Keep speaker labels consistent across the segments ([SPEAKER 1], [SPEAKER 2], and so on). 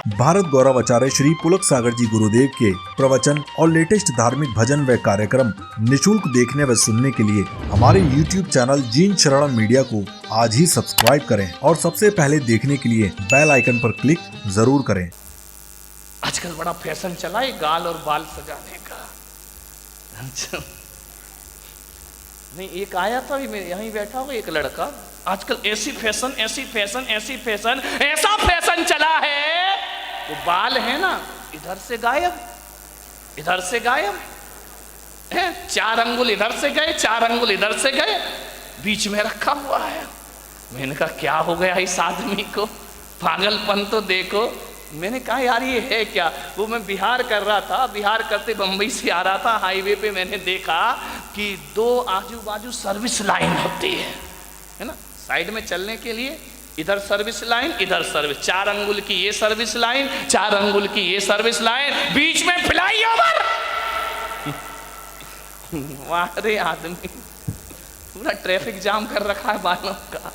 [SPEAKER 1] भारत गौरव आचार्य श्री पुलक सागर जी गुरुदेव के प्रवचन और लेटेस्ट धार्मिक भजन व कार्यक्रम निशुल्क देखने व सुनने के लिए हमारे YouTube चैनल जीन शरणम मीडिया को आज ही सब्सक्राइब करें और सबसे पहले देखने के लिए बेल आइकन पर क्लिक जरूर करें।
[SPEAKER 2] आजकल बड़ा फैशन चला है गाल और बाल सजाने का। नहीं, एक आया था भी, मैं यहीं बैठा हुआ एक लड़का, आजकल ऐसी फैशन ऐसी फैशन ऐसी फैशन ऐसा फैशन चला है, वो बाल है ना इधर से गायब इधर से गायब है, 4 अंगुल इधर से गए 4 अंगुल इधर से गए, बीच में रखा हुआ है। मैंने कहा क्या हो गया इस आदमी को, पागलपन तो देखो। मैंने कहा यार ये है क्या। वो मैं बिहार कर रहा था, बिहार करते बम्बई से आ रहा था, हाईवे पे मैंने देखा कि 2 आजू बाजू सर्विस लाइन होती है ना, साइड में चलने के लिए इधर सर्विस लाइन इधर सर्विस, 4 अंगुल की ये सर्विस लाइन 4 अंगुल की ये सर्विस लाइन, बीच में फ्लाईओवर। वाह आदमी पूरा ट्रैफिक जाम कर रखा है बालों का,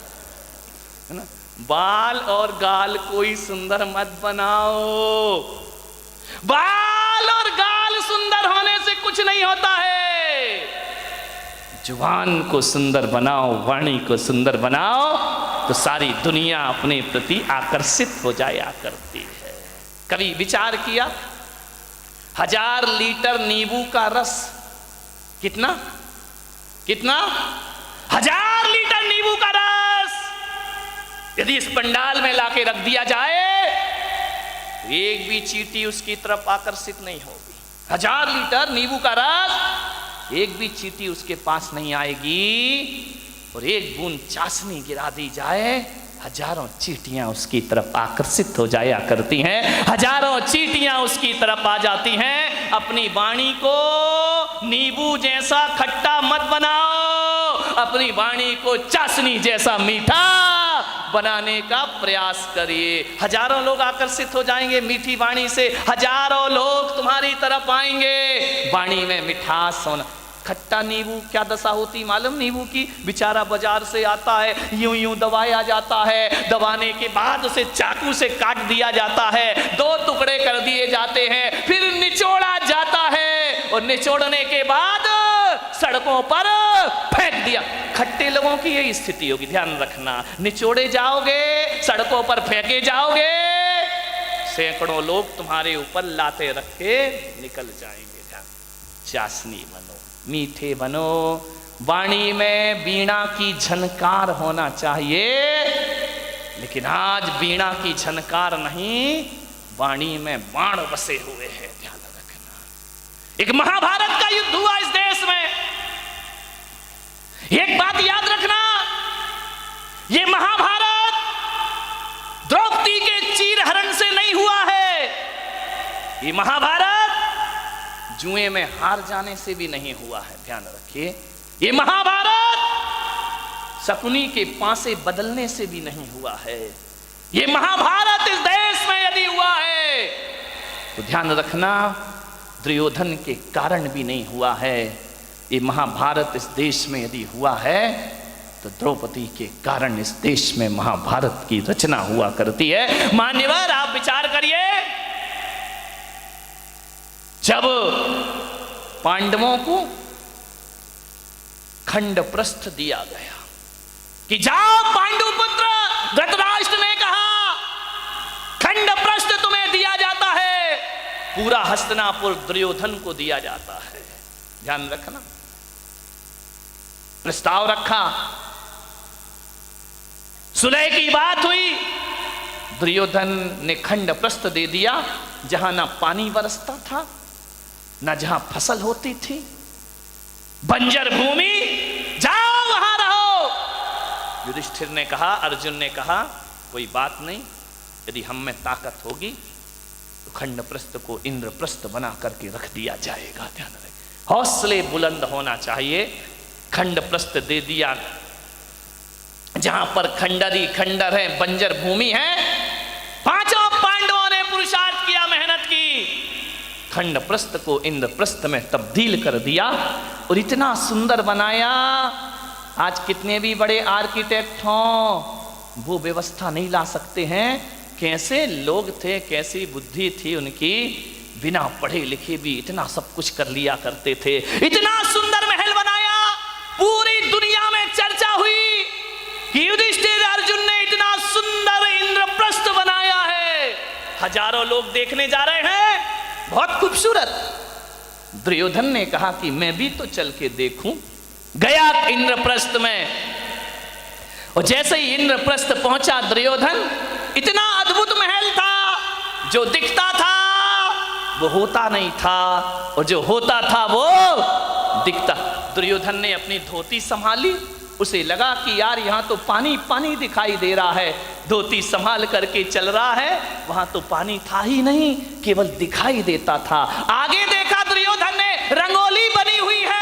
[SPEAKER 2] है ना। बाल और गाल कोई सुंदर मत बनाओ, बाल और गाल सुंदर होने से कुछ नहीं होता है। जुबान को सुंदर बनाओ, वाणी को सुंदर बनाओ, तो सारी दुनिया अपने प्रति आकर्षित हो जाया करती है। कभी विचार किया 1000 लीटर नींबू का रस कितना 1000 लीटर नींबू का रस यदि इस पंडाल में लाके रख दिया जाए तो एक भी चींटी उसकी तरफ आकर्षित नहीं होगी। 1000 लीटर नींबू का रस, एक भी चींटी उसके पास नहीं आएगी, और एक बूंद चाशनी गिरा दी जाए, हजारों चींटियां उसकी तरफ आकर्षित हो जाया करती हैं, हजारों चींटियां उसकी तरफ आ जाती हैं। अपनी वाणी को नींबू जैसा खट्टा मत बनाओ, अपनी वाणी को चाशनी जैसा मीठा बनाने का प्रयास करिए। हजारों लोग आकर्षित हो जाएंगे मीठी वाणी से, हजारों लोग तुम्हारी तरफ आएंगे। वाणी में मिठास होना। खट्टा नींबू क्या दशा होती मालूम नींबू की, बेचारा बाजार से आता है, यूं यूं दबाया जाता है, दबाने के बाद उसे चाकू से काट दिया जाता है, 2 टुकड़े कर दिए जाते हैं, फिर निचोड़ा जाता है, और निचोड़ने के बाद सड़कों पर फेंक दिया। खट्टे लोगों की यही स्थिति होगी, ध्यान रखना। निचोड़े जाओगे, सड़कों पर फेंके जाओगे, सैकड़ों लोग तुम्हारे ऊपर लाते रख के निकल जाएंगे। ध्यान, चाशनी बनो, मीठे बनो, वाणी में वीणा की झनकार होना चाहिए, लेकिन आज वीणा की झनकार नहीं, वाणी में बाण बसे हुए हैं। ध्यान रखना। एक महाभारत का युद्ध हुआ इस देश में। एक बात याद रखना, ये महाभारत द्रौपदी के चीरहरण से नहीं हुआ है, ये महाभारत जुए में हार जाने से भी नहीं हुआ है। ध्यान रखिए, ये महाभारत शकुनी के पासे बदलने से भी नहीं हुआ है। ये महाभारत इस देश में यदि हुआ है तो ध्यान रखना दुर्योधन के कारण भी नहीं हुआ है। ये महाभारत इस देश में यदि हुआ है तो द्रौपदी के कारण इस देश में महाभारत की रचना हुआ करती है। मान्यवर आप विचार करिए, जब पांडवों को खंड प्रस्थ दिया गया कि जाओ पांडुपुत्र, धृतराष्ट्र ने कहा खंड प्रस्थ तुम्हें दिया जाता है, पूरा हस्तिनापुर दुर्योधन को दिया जाता है। ध्यान रखना, प्रस्ताव रखा, सुलह की बात हुई, दुर्योधन ने खंड प्रस्थ दे दिया। जहां ना पानी बरसता था, ना जहां फसल होती थी, बंजर भूमि, जाओ वहां रहो। युधिष्ठिर ने कहा, अर्जुन ने कहा कोई बात नहीं, यदि हम में ताकत होगी तो खंड प्रस्थ को इंद्रप्रस्थ बना करके रख दिया जाएगा। ध्यान रखें, हौसले बुलंद होना चाहिए। खंड प्रस्थ दे दिया, जहां पर खंडरी खंडर है, बंजर भूमि है। 5 पांडवों ने पुरुषार्थ किया, मेहनत की, खंड प्रस्थ को इंद्रप्रस्थ में तब्दील कर दिया और इतना सुंदर बनाया। आज कितने भी बड़े आर्किटेक्ट हों वो व्यवस्था नहीं ला सकते हैं कैसे लोग थे, कैसी बुद्धि थी उनकी, बिना पढ़े लिखे भी इतना सब कुछ कर लिया करते थे। इतना सुंदर महल बनाया, पूरी दुनिया में चर्चा हुई कि युधिष्ठिर अर्जुन ने इतना सुंदर इंद्रप्रस्थ बनाया है, हजारों लोग देखने जा रहे हैं, बहुत खूबसूरत। दुर्योधन ने कहा कि मैं भी तो चल के देखूं। गया इंद्रप्रस्थ में, और जैसे ही इंद्रप्रस्थ पहुंचा दुर्योधन, इतना अद्भुत महल था, जो दिखता था वो होता नहीं था, और जो होता था वो दिखता। दुर्योधन ने अपनी धोती संभाली, उसे लगा कि यार यहाँ तो पानी पानी दिखाई दे रहा है, धोती संभाल करके चल रहा है, वहां तो पानी था ही नहीं, केवल दिखाई देता था। आगे देखा दुर्योधन ने, रंगोली बनी हुई है,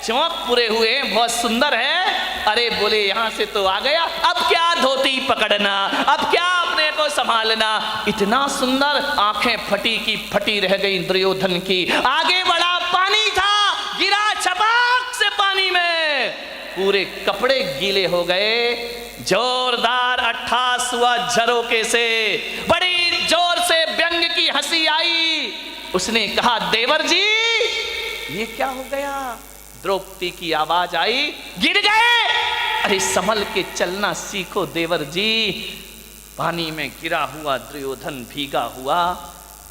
[SPEAKER 2] चौक पूरे हुए, बहुत सुंदर है। अरे बोले यहां से तो आ गया, अब क्या धोती पकड़ना, अब क्या अपने को संभालना। इतना सुंदर, आंखें फटी की फटी रह गई दुर्योधन की। आगे बढ़ा, पानी था, गिरा छपाक से पानी में, पूरे कपड़े गीले हो गए। जोरदार 88वां झरोके से बड़ी जोर से व्यंग की हंसी आई। उसने कहा, देवर जी ये क्या हो गया। द्रौपदी की आवाज आई, गिर गए। अरे संभल के चलना सीखो देवर जी। पानी में गिरा हुआ दुर्योधन भीगा हुआ।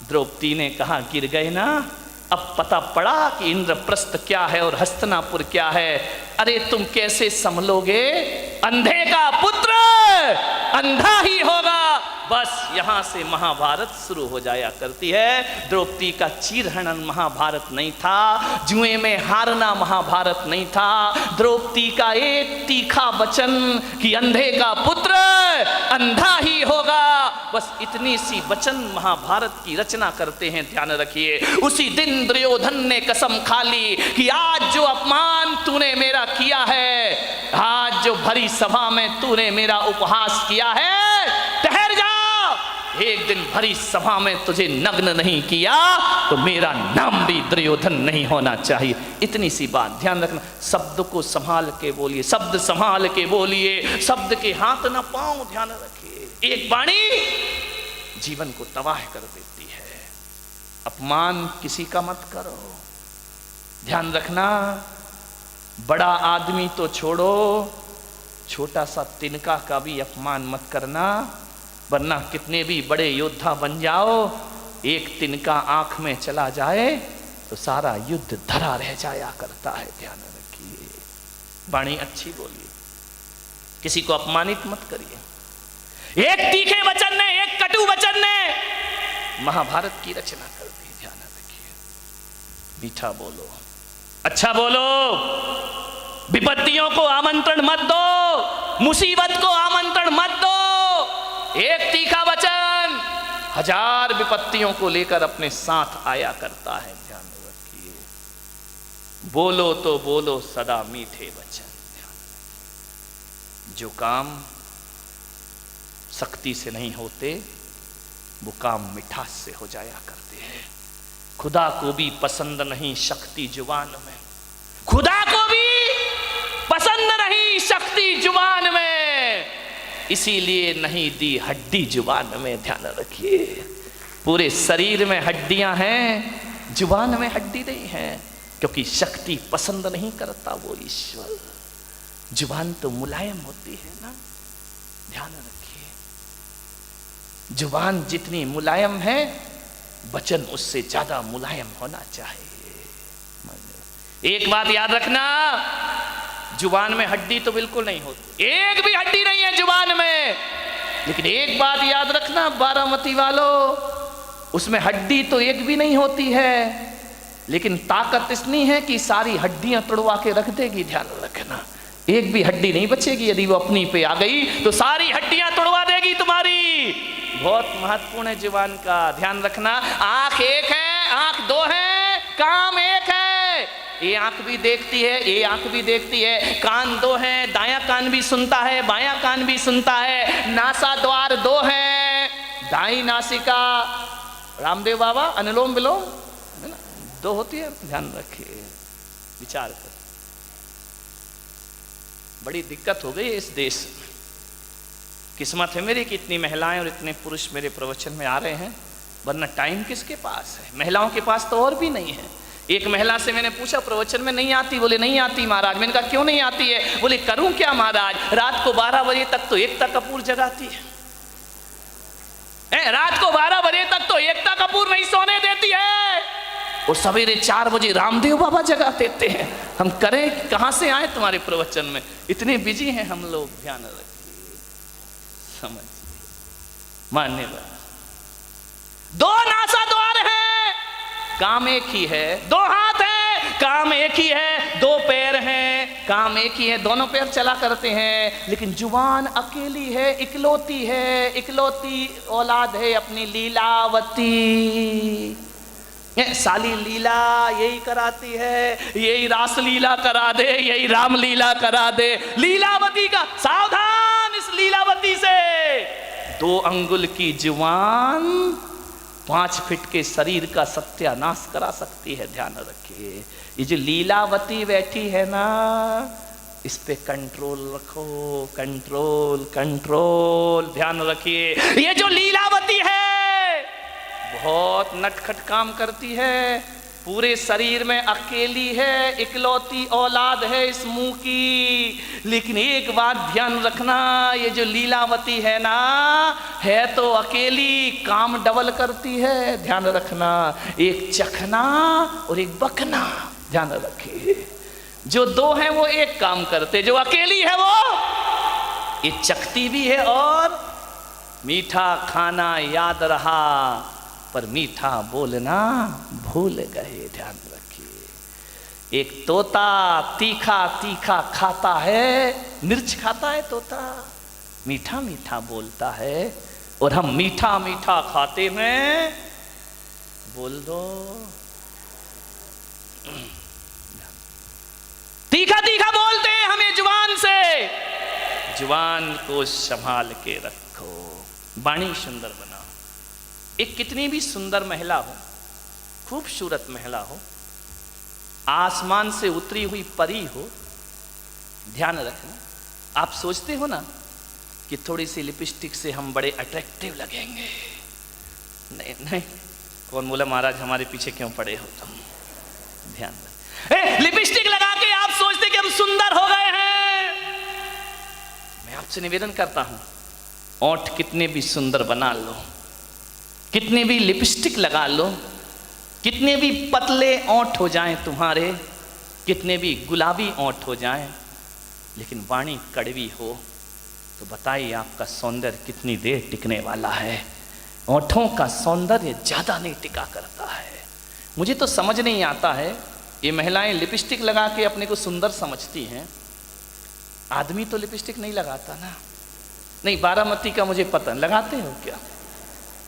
[SPEAKER 2] द्रौपदी ने कहा, गिर गए ना, अब पता पड़ा कि इंद्रप्रस्थ क्या है और हस्तिनापुर क्या है। अरे तुम कैसे संभलोगे, अंधे का पुत्र अंधा ही होगा। बस यहां से महाभारत शुरू हो जाया करती है। द्रौपदी का चीरहरण महाभारत नहीं था, जुए में हारना महाभारत नहीं था। द्रौपदी का एक तीखा वचन कि अंधे का पुत्र अंधा ही होगा, बस इतनी सी वचन महाभारत की रचना करते हैं, ध्यान रखिए। उसी दिन दुर्योधन ने कसम खा ली कि आज जो अपमान तूने मेरा किया है, आज जो भरी सभा में तूने मेरा उपहास किया है, ठहर जा, एक दिन भरी सभा में तुझे नग्न नहीं किया तो मेरा नाम भी दुर्योधन नहीं होना चाहिए। इतनी सी बात ध्यान रखना। शब्द को संभाल के बोलिए, शब्द संभाल के बोलिए, शब्द के हाथ ना पांव, ध्यान रखिए। एक वाणी जीवन को तबाह कर देती है। अपमान किसी का मत करो, ध्यान रखना। बड़ा आदमी तो छोड़ो, छोटा सा तिनका का भी अपमान मत करना, वरना कितने भी बड़े योद्धा बन जाओ, एक तिनका आंख में चला जाए तो सारा युद्ध धरा रह जाया करता है। ध्यान रखिए, वाणी अच्छी बोलिए, किसी को अपमानित मत करिए। एक तीखे वचन ने, एक कटु वचन ने महाभारत की रचना कर दी। ध्यान रखिए, मीठा बोलो, अच्छा बोलो, विपत्तियों को आमंत्रण मत दो, मुसीबत को आमंत्रण मत दो। एक तीखा वचन 1000 विपत्तियों को लेकर अपने साथ आया करता है। ध्यान रखिए, बोलो तो बोलो सदा मीठे वचन। जो काम सख्ती से नहीं होते वो काम मिठास से हो जाया करते हैं। खुदा को भी पसंद नहीं शक्ति जुबान में, खुदा को भी पसंद नहीं शक्ति जुबान में, इसीलिए नहीं दी हड्डी जुबान में। ध्यान रखिए, पूरे शरीर में हड्डियां हैं, जुबान में हड्डी नहीं है, क्योंकि शक्ति पसंद नहीं करता वो ईश्वर। जुबान तो मुलायम होती है ना, ध्यान रखिए। जुबान जितनी मुलायम है, वचन उससे ज्यादा मुलायम होना चाहिए। एक बात याद रखना, जुबान में हड्डी तो बिल्कुल नहीं होती, एक भी हड्डी नहीं है जुबान में। लेकिन एक बात याद रखना बारामती वालों, उसमें हड्डी तो एक भी नहीं होती है, लेकिन ताकत इतनी है कि सारी हड्डियां तोड़वा के रख देगी। ध्यान रखना, एक भी हड्डी नहीं बचेगी। यदि वो अपनी पे आ गई तो सारी हड्डियां तोड़वा देगी तुम्हारी। बहुत महत्वपूर्ण है जुबान का, ध्यान रखना। आंख एक है, आंख दो है, काम एक है। ये आंख भी देखती है, ये आंख भी देखती है। कान दो हैं, दायां कान भी सुनता है, बायां कान भी सुनता है। नासा द्वार दो हैं, दाई नासिका, रामदेव बाबा अनुलोम विलोम है ना, दो होती है। ध्यान रखिए, विचार कर, बड़ी दिक्कत हो गई इस देश में। किस्मत है मेरी कि इतनी महिलाएं और इतने पुरुष मेरे प्रवचन में आ रहे हैं, वरना टाइम किसके पास है? महिलाओं के पास तो और भी नहीं है। एक महिला से मैंने पूछा प्रवचन में नहीं आती? बोले नहीं आती महाराज। मैंने कहा क्यों नहीं आती है? बोले करूं क्या महाराज, रात को 12 बजे तक तो एकता कपूर जगाती है। रात को 12 बजे तक तो एकता कपूर नहीं सोने देती है, और सवेरे 4 बजे रामदेव बाबा जगा देते हैं। हम करें कहां से आए तुम्हारे प्रवचन में? इतने बिजी हैं हम लोग। ध्यान रखिए, समझिए, मान्यवर। 2 नासा द्वार है, काम एक ही है। 2 हाथ है, काम एक ही है। 2 पैर हैं, काम एक ही है। दोनों पैर चला करते हैं, लेकिन जुबान अकेली है, इकलौती है। इकलौती औलाद है अपनी लीलावती। साली लीला यही कराती है, यही रास लीला करा दे, यही राम लीला करा दे। लीलावती का सावधान, इस लीलावती से। 2 अंगुल की जुबान 5 फीट के शरीर का सत्यानाश करा सकती है। ध्यान रखिए, ये जो लीलावती बैठी है ना, इस पे कंट्रोल रखो, कंट्रोल कंट्रोल। ध्यान रखिए, ये जो लीलावती है बहुत नटखट काम करती है, पूरे शरीर में अकेली है, इकलौती औलाद है इस मुंह की। लेकिन एक बात ध्यान रखना, ये जो लीलावती है ना, है तो अकेली, काम डबल करती है। ध्यान रखना, एक चखना और एक बकना। ध्यान रखिए, जो 2 हैं वो एक काम करते, जो अकेली है वो ये चखती भी है। और मीठा खाना याद रहा पर मीठा बोलना भूल गए। ध्यान रखिए, एक तोता तीखा तीखा खाता है, मिर्च खाता है तोता, मीठा मीठा बोलता है। और हम मीठा मीठा खाते हैं, बोल दो तीखा तीखा बोलते हैं हमें जुबान से। जुबान को संभाल के रखो, वाणी सुंदर बनाओ। एक कितनी भी सुंदर महिला हो, खूबसूरत महिला हो, आसमान से उतरी हुई परी हो, ध्यान रखना, आप सोचते हो ना कि थोड़ी सी लिपस्टिक से हम बड़े अट्रैक्टिव लगेंगे। नहीं नहीं, कौन बोला महाराज हमारे पीछे क्यों पड़े हो तुम? ध्यान रख, लिपस्टिक लगा के आप सोचते कि हम सुंदर हो गए हैं। मैं आपसे निवेदन करता हूं, ओंठ कितने भी सुंदर बना लो, कितने भी लिपस्टिक लगा लो, कितने भी पतले ओंठ हो जाएं तुम्हारे, कितने भी गुलाबी ओंठ हो जाएं, लेकिन वाणी कड़वी हो तो बताइए आपका सौंदर्य कितनी देर टिकने वाला है? ओंठों का सौंदर्य ज्यादा नहीं टिका करता है। मुझे तो समझ नहीं आता है, ये महिलाएं लिपस्टिक लगा के अपने को सुंदर समझती हैं, आदमी तो लिपस्टिक नहीं लगाता ना। नहीं, बारामती का मुझे पता, लगाते हो क्या?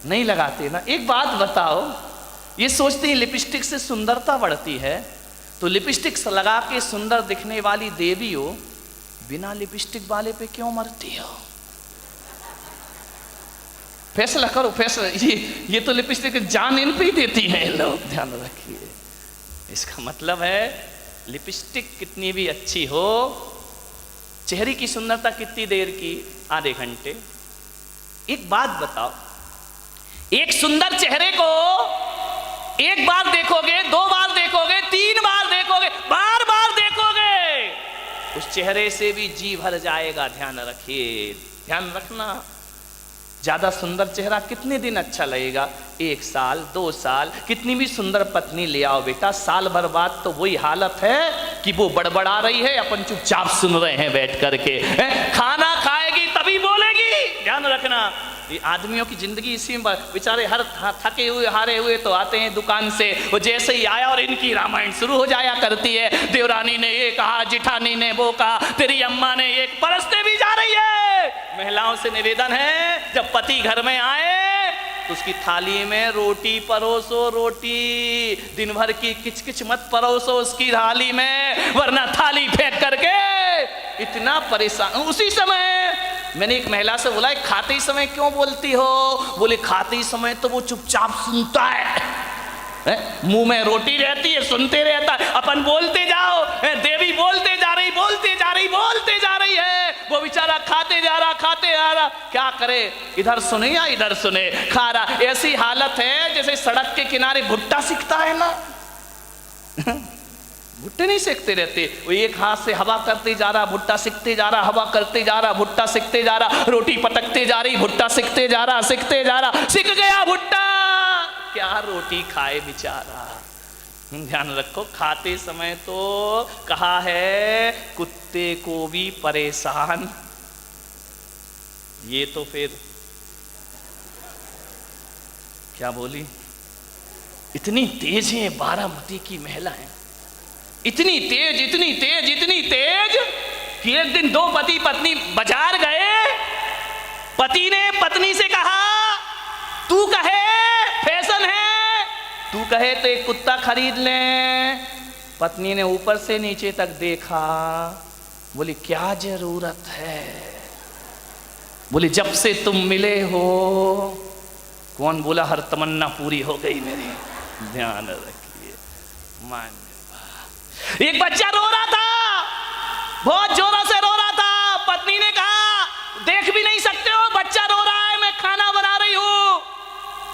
[SPEAKER 2] नहीं लगाते ना। एक बात बताओ, ये सोचते हैं लिपस्टिक से सुंदरता बढ़ती है, तो लिपस्टिक लगा के सुंदर दिखने वाली देवी हो, बिना लिपस्टिक वाले पे क्यों मरती हो? फैसला करो, फैसला। ये तो लिपस्टिक जान इन पे ही देती है लोग। ध्यान रखिए, इसका मतलब है लिपस्टिक कितनी भी अच्छी हो, चेहरे की सुंदरता कितनी देर की? आधे घंटे। एक बात बताओ, एक सुंदर चेहरे को एक बार देखोगे, 2 बार देखोगे, 3 बार देखोगे, बार बार देखोगे, उस चेहरे से भी जी भर जाएगा। ध्यान रखिए, ध्यान रखना, ज्यादा सुंदर चेहरा कितने दिन अच्छा लगेगा? 1 साल, 2 साल। कितनी भी सुंदर पत्नी ले आओ बेटा, साल भर बाद तो वही हालत है कि वो बड़बड़ा रही है, अपन चुपचाप सुन रहे हैं बैठ करके। खाना खाएगी तभी बोलेगी। ध्यान रखना, ये आदमियों की जिंदगी इसी में, बेचारे हर थके हुए हारे हुए तो आते हैं दुकान से, वो जैसे ही आया और इनकी रामायण शुरू हो जाया करती है। देवरानी ने ये कहा, जिठानी ने वो कहा, तेरी अम्मा ने ये, परसते भी जा रही है। महिलाओं से निवेदन है, जब पति घर में आए तो उसकी थाली में रोटी परोसो, रोटी। दिन भर की किचकिच मत परोसो उसकी थाली में, वरना थाली फेंक करके इतना परेशान। उसी समय मैंने एक महिला से बोला, खाते ही समय क्यों बोलती हो? बोले खाते ही समय तो वो चुपचाप सुनता है, मुंह में रोटी रहती है, सुनते रहता है, अपन बोलते जाओ, देवी बोलते जा रही, बोलते जा रही, बोलते जा रही है, वो बेचारा खाते जा रहा, क्या करे, इधर सुने या इधर सुने, खा रहा। ऐसी हालत है जैसे सड़क के किनारे भुट्टा सिकता है ना, भुट्टे नहीं सेकते रहते, वो एक हाथ से हवा करते जा रहा, भुट्टा सिकते जा रहा, हवा करते जा रहा, भुट्टा सिकते जा रहा, रोटी पटकते जा रही, भुट्टा सिकते जा रहा, सिक गया भुट्टा, क्या रोटी खाए बेचारा। ध्यान रखो, खाते समय तो कहा है कुत्ते को भी परेशान, ये तो फिर क्या बोली, इतनी तेज है बारामती की महिलाएं, इतनी तेज कि एक दिन दो पति पत्नी बाजार गए, पति ने पत्नी से कहा तू कहे फैशन है, तू कहे तो एक कुत्ता खरीद ले। पत्नी ने ऊपर से नीचे तक देखा, बोली क्या जरूरत है, बोली जब से तुम मिले हो। कौन बोला हर तमन्ना पूरी हो गई मेरी, ध्यान रखिए। मान एक बच्चा रो रहा था, बहुत जोरों से रो रहा था, पत्नी ने कहा देख भी नहीं सकते हो, बच्चा रो रहा है, मैं खाना बना रही हूं।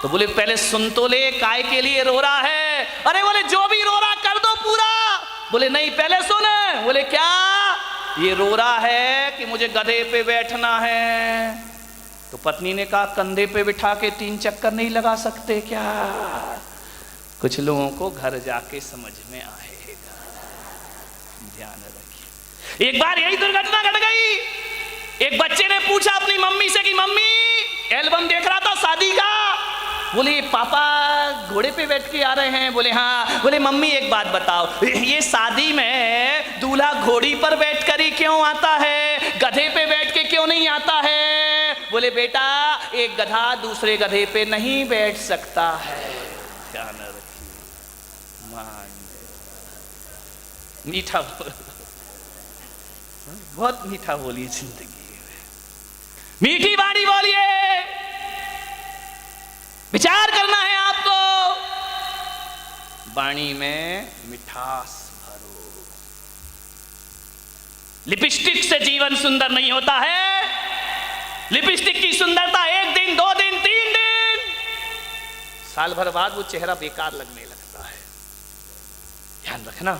[SPEAKER 2] तो बोले पहले सुन तो ले, काय के लिए रो रहा है। अरे बोले जो भी रो रहा कर दो पूरा। बोले नहीं पहले सुन। बोले क्या, ये रो रहा है कि मुझे गधे पे बैठना है। तो पत्नी ने कहा कंधे पे बिठा के 3 चक्कर नहीं लगा सकते क्या। कुछ लोगों को घर जाके समझ में आएगा, ध्यान रखिए। एक बार यही दुर्घटना घट गई, एक बच्चे ने पूछा अपनी मम्मी से कि मम्मी एल्बम देख रहा था शादी का, बोले पापा घोड़े पे बैठ के आ रहे हैं। बोले हाँ। बोले मम्मी एक बात बताओ, ये शादी में दूल्हा घोड़ी पर बैठ कर ही क्यों आता है, गधे पे बैठ के क्यों नहीं आता है। बोले बेटा एक गधा दूसरे गधे पे नहीं बैठ सकता है। ध्यान रखिए, मान मीठा बहुत मीठा बोलिए, जिंदगी मीठी वाणी बोलिए, विचार करना है आपको, वाणी में मिठास भरो। लिपस्टिक से जीवन सुंदर नहीं होता है, लिपस्टिक की सुंदरता 1 दिन 2 दिन 3 दिन, साल भर बाद वो चेहरा बेकार लगने लगता है, ध्यान रखना।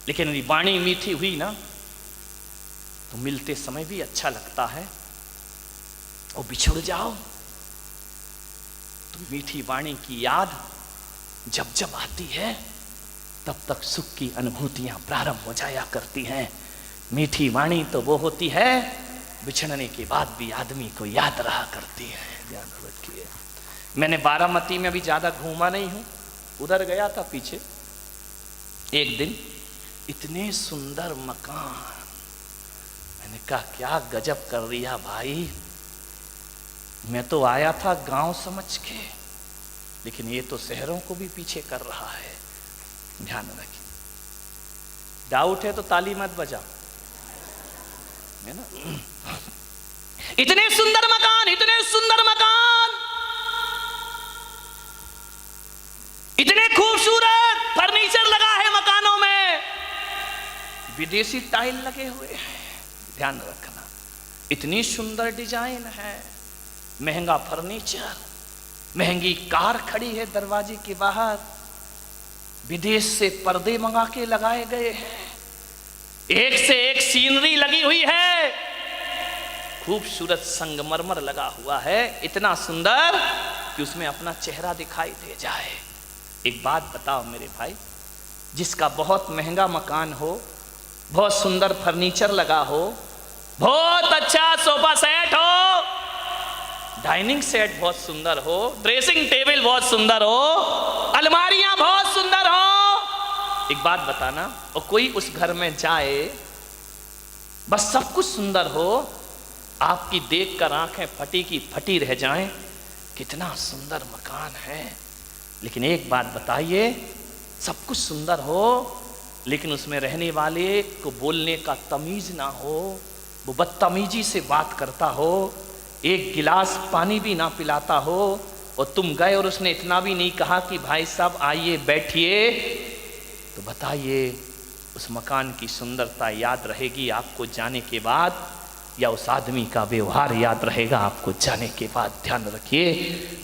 [SPEAKER 2] लेकिन यदि वाणी मीठी हुई ना तो मिलते समय भी अच्छा लगता है, और बिछुड़ जाओ तो मीठी वाणी की याद जब जब आती है तब तक सुख की अनुभूतियां प्रारंभ हो जाया करती हैं। मीठी वाणी तो वो होती है बिछड़ने के बाद भी आदमी को याद रहा करती है, ध्यान रखिए। मैंने बारामती में अभी ज्यादा घूमा नहीं हूं, उधर गया था पीछे। एक दिन इतने सुंदर मकान, मैंने कहा क्या गजब कर दिया भाई, मैं तो आया था गांव समझ के, लेकिन ये तो शहरों को भी पीछे कर रहा है, ध्यान रखिए। डाउट है तो ताली मत बजाओ, है ना। इतने सुंदर मकान, इतने सुंदर मकान, इतने खूबसूरत फर्नीचर लगा है मकानों में, विदेशी टाइल लगे हुए हैं, ध्यान रखना। इतनी सुंदर डिजाइन है, महंगा फर्नीचर, महंगी कार खड़ी है दरवाजे के बाहर, विदेश से पर्दे मंगा के लगाए गए हैं, एक से एक सीनरी लगी हुई है, खूबसूरत संगमरमर लगा हुआ है, इतना सुंदर कि उसमें अपना चेहरा दिखाई दे जाए। एक बात बताओ मेरे भाई, जिसका बहुत महंगा मकान हो, बहुत सुंदर फर्नीचर लगा हो, बहुत अच्छा सोफा सेट हो, डाइनिंग सेट बहुत सुंदर हो, ड्रेसिंग टेबल बहुत सुंदर हो, अलमारियां बहुत सुंदर हो, एक बात बताना, और कोई उस घर में जाए, बस सब कुछ सुंदर हो, आपकी देखकर आंखें फटी की फटी रह जाएं, कितना सुंदर मकान है। लेकिन एक बात बताइए, सब कुछ सुंदर हो लेकिन उसमें रहने वाले को बोलने का तमीज ना हो, वो बदतमीजी से बात करता हो, एक गिलास पानी भी ना पिलाता हो, और तुम गए और उसने इतना भी नहीं कहा कि भाई साहब आइए बैठिए, तो बताइए उस मकान की सुंदरता याद रहेगी आपको जाने के बाद, या उस आदमी का व्यवहार याद रहेगा आपको जाने के बाद? ध्यान रखिए,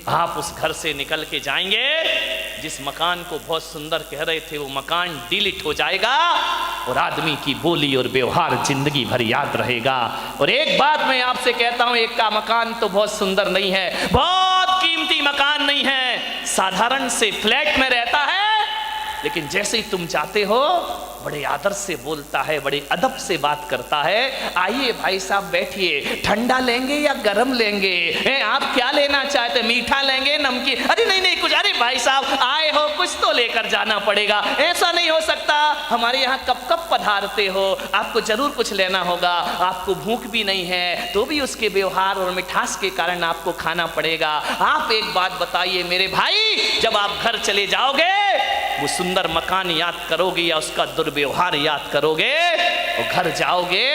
[SPEAKER 2] आप उस घर से निकल के जाएंगे, जिस मकान को बहुत सुंदर कह रहे थे वो मकान डिलीट हो जाएगा, और आदमी की बोली और व्यवहार जिंदगी भर याद रहेगा। और एक बात मैं आपसे कहता हूं, एक का मकान तो बहुत सुंदर नहीं है, बहुत कीमती मकान नहीं है, साधारण से फ्लैट में रहता है, लेकिन जैसे ही तुम जाते हो बड़े आदर से बोलता है, बड़े अदब से बात करता है। आइए भाई साहब बैठिए, ठंडा लेंगे या गरम लेंगे? आप क्या लेना चाहते, मीठा लेंगे नमकीन? अरे नहीं नहीं कुछ, अरे भाई साहब आए हो कुछ तो लेकर जाना पड़ेगा, ऐसा नहीं हो सकता, हमारे यहाँ कब कब पधारते हो, आपको जरूर कुछ लेना होगा, आपको भूख भी नहीं है तो भी उसके व्यवहार और मिठास के कारण आपको खाना पड़ेगा। आप एक बात बताइए मेरे भाई, जब आप घर चले जाओगे वो सुंदर मकान याद करोगे या उसका दुर्व्यवहार याद करोगे? और घर जाओगे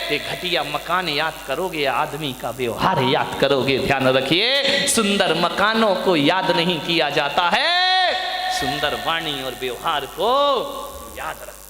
[SPEAKER 2] तो घटिया मकान याद करोगे या आदमी का व्यवहार याद करोगे? ध्यान रखिए, सुंदर मकानों को याद नहीं किया जाता है, सुंदर वाणी और व्यवहार को याद रखिए।